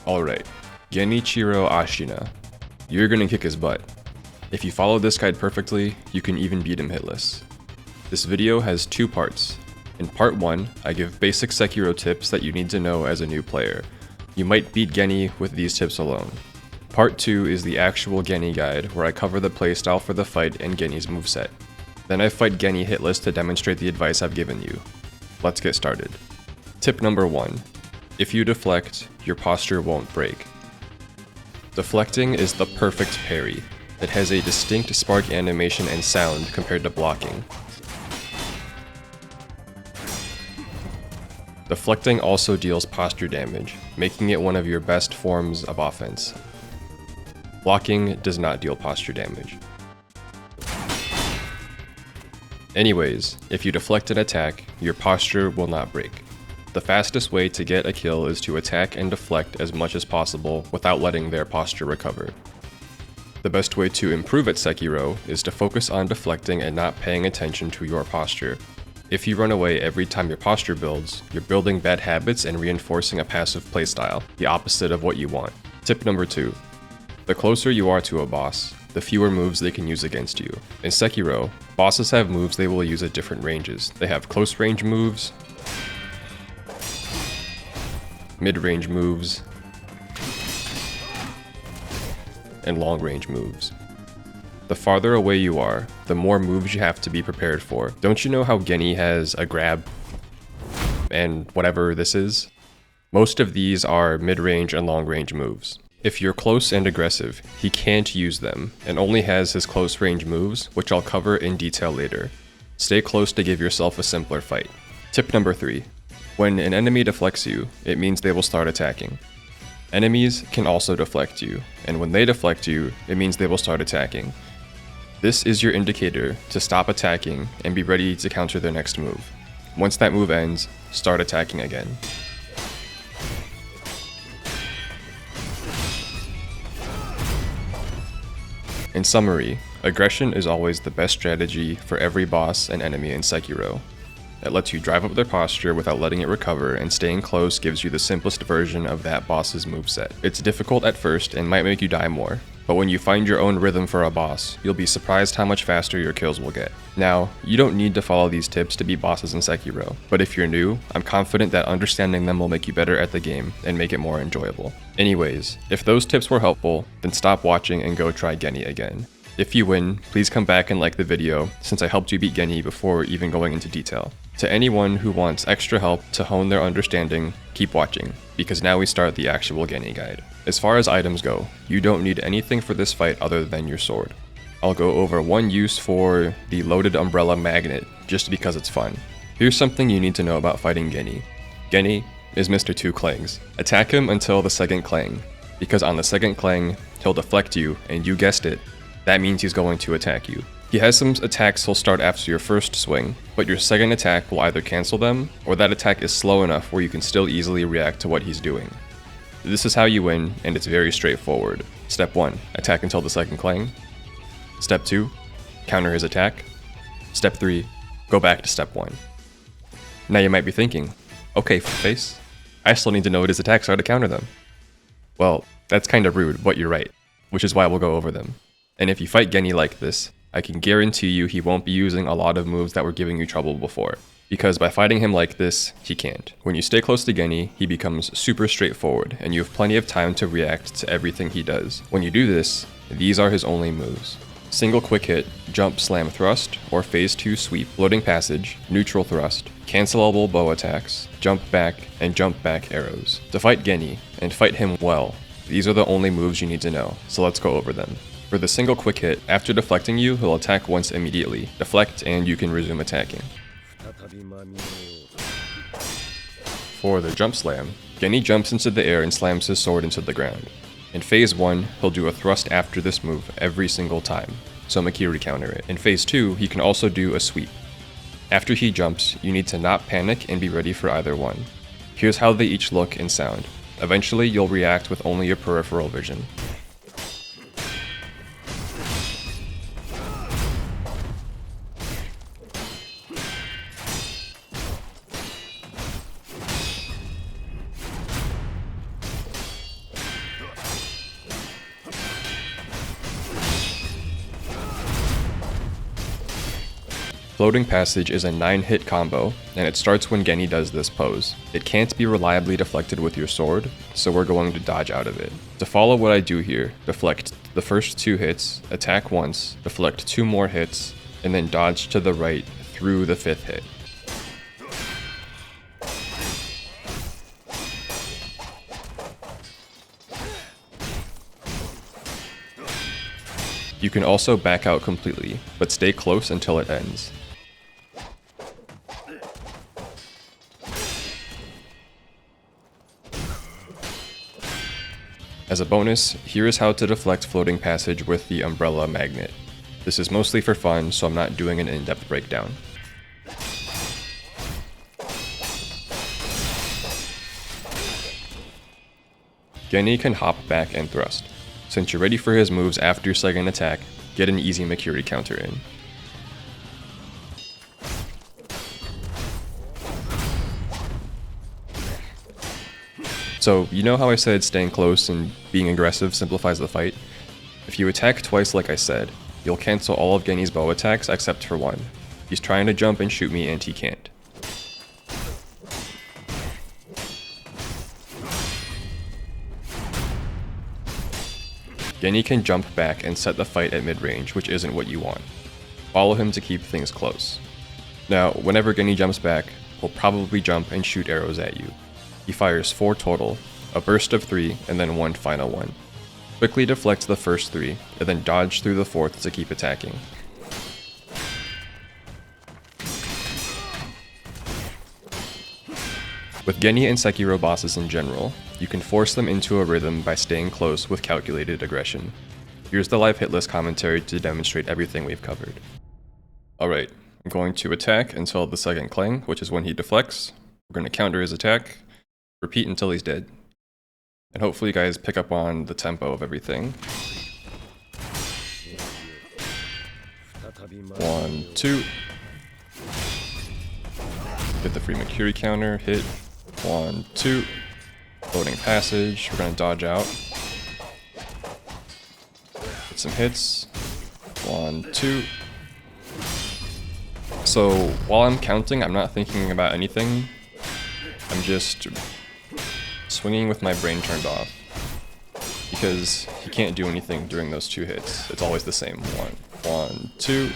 Alright, Genichiro Ashina. You're gonna kick his butt. If you follow this guide perfectly, you can even beat him hitless. This video has two parts. In part 1, I give basic Sekiro tips that you need to know as a new player. You might beat GENI with these tips alone. Part 2 is the actual GENI guide, where I cover the playstyle for the fight and GENI's moveset. Then I fight GENI hitless to demonstrate the advice I've given you. Let's get started. Tip number 1. If you deflect, your posture won't break. Deflecting is the perfect parry. It has a distinct spark animation and sound compared to blocking. Deflecting also deals posture damage, making it one of your best forms of offense. Blocking does not deal posture damage. Anyways, if you deflect an attack, your posture will not break. The fastest way to get a kill is to attack and deflect as much as possible without letting their posture recover. The best way to improve at Sekiro is to focus on deflecting and not paying attention to your posture. If you run away every time your posture builds, you're building bad habits and reinforcing a passive playstyle, the opposite of what you want. Tip number 2. The closer you are to a boss, the fewer moves they can use against you. In Sekiro, bosses have moves they will use at different ranges. They have close range moves, mid-range moves, and long-range moves. The farther away you are, the more moves you have to be prepared for. Don't you know how GENI has a grab and whatever this is? Most of these are mid-range and long-range moves. If you're close and aggressive, he can't use them, and only has his close-range moves, which I'll cover in detail later. Stay close to give yourself a simpler fight. Tip number 3. When an enemy deflects you, it means they will start attacking. Enemies can also deflect you, and when they deflect you, it means they will start attacking. This is your indicator to stop attacking and be ready to counter their next move. Once that move ends, start attacking again. In summary, aggression is always the best strategy for every boss and enemy in Sekiro. It lets you drive up their posture without letting it recover, and staying close gives you the simplest version of that boss's moveset. It's difficult at first and might make you die more, but when you find your own rhythm for a boss, you'll be surprised how much faster your kills will get. Now, you don't need to follow these tips to beat bosses in Sekiro, but if you're new, I'm confident that understanding them will make you better at the game and make it more enjoyable. Anyways, if those tips were helpful, then stop watching and go try GENI again. If you win, please come back and like the video, since I helped you beat GENI before even going into detail. To anyone who wants extra help to hone their understanding, keep watching, because now we start the actual GENI guide. As far as items go, you don't need anything for this fight other than your sword. I'll go over one use for the loaded umbrella magnet, just because it's fun. Here's something you need to know about fighting GENI. GENI is Mr. Two Clangs. Attack him until the second clang, because on the second clang, he'll deflect you, and you guessed it, that means he's going to attack you. He has some attacks he'll start after your first swing, but your second attack will either cancel them, or that attack is slow enough where you can still easily react to what he's doing. This is how you win, and it's very straightforward. Step 1, attack until the second clang. Step 2, counter his attack. Step 3, go back to step 1. Now you might be thinking, okay, face, I still need to know what his attacks are to counter them. Well, that's kind of rude, but you're right, which is why we'll go over them. And if you fight GENI like this, I can guarantee you he won't be using a lot of moves that were giving you trouble before. Because by fighting him like this, he can't. When you stay close to GENI, he becomes super straightforward, and you have plenty of time to react to everything he does. When you do this, these are his only moves. Single quick hit, jump slam thrust, or phase 2 sweep, floating passage, neutral thrust, cancelable bow attacks, jump back, and jump back arrows. To fight GENI, and fight him well, these are the only moves you need to know, so let's go over them. For the single quick hit, after deflecting you, he'll attack once immediately. Deflect and you can resume attacking. For the jump slam, GENI jumps into the air and slams his sword into the ground. In phase 1, he'll do a thrust after this move every single time, so Makiri counter it. In phase 2, he can also do a sweep. After he jumps, you need to not panic and be ready for either one. Here's how they each look and sound. Eventually, you'll react with only your peripheral vision. Floating Passage is a 9-hit combo, and it starts when GENI does this pose. It can't be reliably deflected with your sword, so we're going to dodge out of it. To follow what I do here, deflect the first 2 hits, attack once, deflect 2 more hits, and then dodge to the right through the 5th hit. You can also back out completely, but stay close until it ends. As a bonus, here is how to deflect Floating Passage with the Umbrella Magnet. This is mostly for fun, so I'm not doing an in-depth breakdown. GENI can hop back and thrust. Since you're ready for his moves after your second attack, get an easy Makiri counter in. So, you know how I said staying close and being aggressive simplifies the fight? If you attack twice like I said, you'll cancel all of GENI's bow attacks except for one. He's trying to jump and shoot me and he can't. GENI can jump back and set the fight at mid-range, which isn't what you want. Follow him to keep things close. Now, whenever GENI jumps back, he'll probably jump and shoot arrows at you. He fires 4 total, a burst of 3, and then 1 final one. Quickly deflect the first 3, and then dodge through the 4th to keep attacking. With GENI and Sekiro bosses in general, you can force them into a rhythm by staying close with calculated aggression. Here's the live Hitless commentary to demonstrate everything we've covered. Alright, I'm going to attack until the second clang, which is when he deflects. We're going to counter his attack, repeat until he's dead. And hopefully you guys pick up on the tempo of everything. 1, 2. Get the free Makiri counter, hit. 1, 2. Floating Passage, we're going to dodge out. Get some hits. 1, 2. So while I'm counting, I'm not thinking about anything. I'm just swinging with my brain turned off. Because he can't do anything during those 2 hits. It's always the same. 1, 2.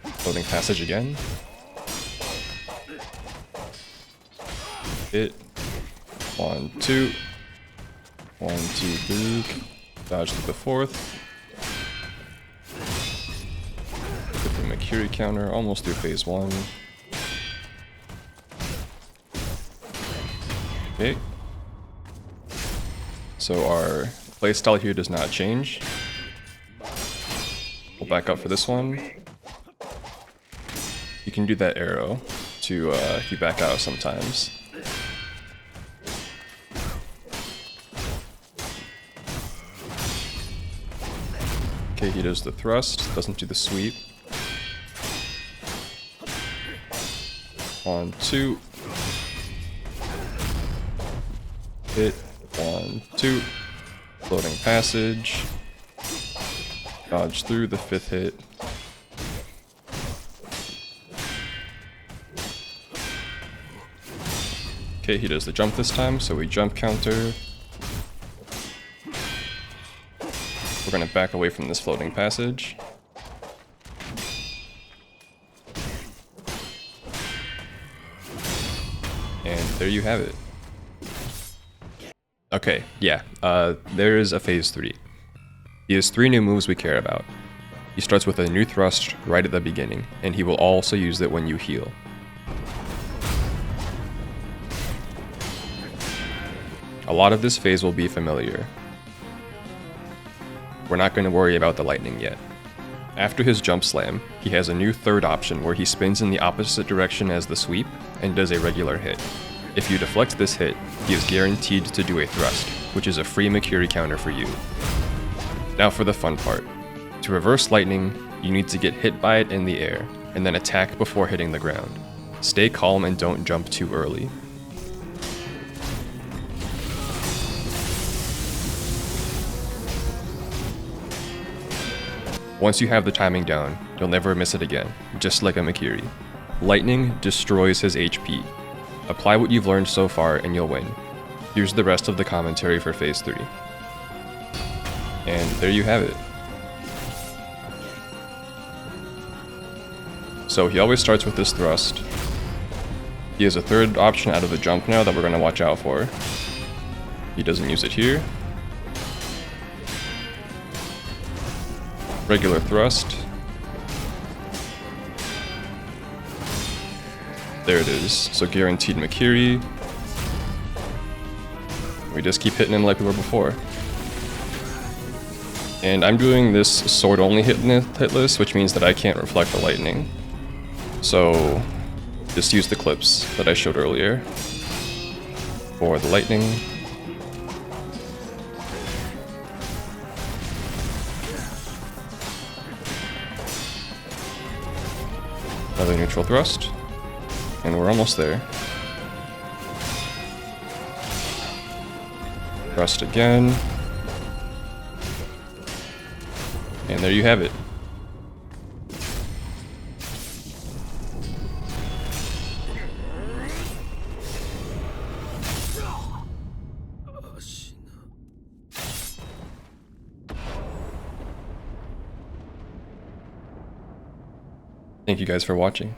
Floating Passage again. Hit. 1, 2. 1, 2, book. Dodge to the 4th. Get the Makiri counter, almost through phase 1. Okay. So our playstyle here does not change. We'll back up for this one. You can do that arrow to if you back out sometimes. Okay, he does the thrust, doesn't do the sweep. 1, 2. Hit. 1, 2. Floating Passage. Dodge through the 5th hit. Okay, he does the jump this time, so we jump counter. We're going to back away from this Floating Passage. And there you have it. Okay, yeah, there is a phase 3. He has 3 new moves we care about. He starts with a new thrust right at the beginning, and he will also use it when you heal. A lot of this phase will be familiar. We're not going to worry about the lightning yet. After his jump slam, he has a new third option where he spins in the opposite direction as the sweep and does a regular hit. If you deflect this hit, he is guaranteed to do a thrust, which is a free Makiri counter for you. Now for the fun part. To reverse lightning, you need to get hit by it in the air, and then attack before hitting the ground. Stay calm and don't jump too early. Once you have the timing down, you'll never miss it again, just like a Mikiri. Lightning destroys his HP. Apply what you've learned so far and you'll win. Here's the rest of the commentary for Phase 3. And there you have it. So he always starts with this thrust. He has a third option out of the jump now that we're going to watch out for. He doesn't use it here. Regular thrust. There it is. So guaranteed Mikiri. We just keep hitting him like we were before. And I'm doing this sword only hitless, which means that I can't reflect the lightning. So just use the clips that I showed earlier for the lightning. Another neutral thrust, and we're almost there. Thrust again, and there you have it. Thank you guys for watching.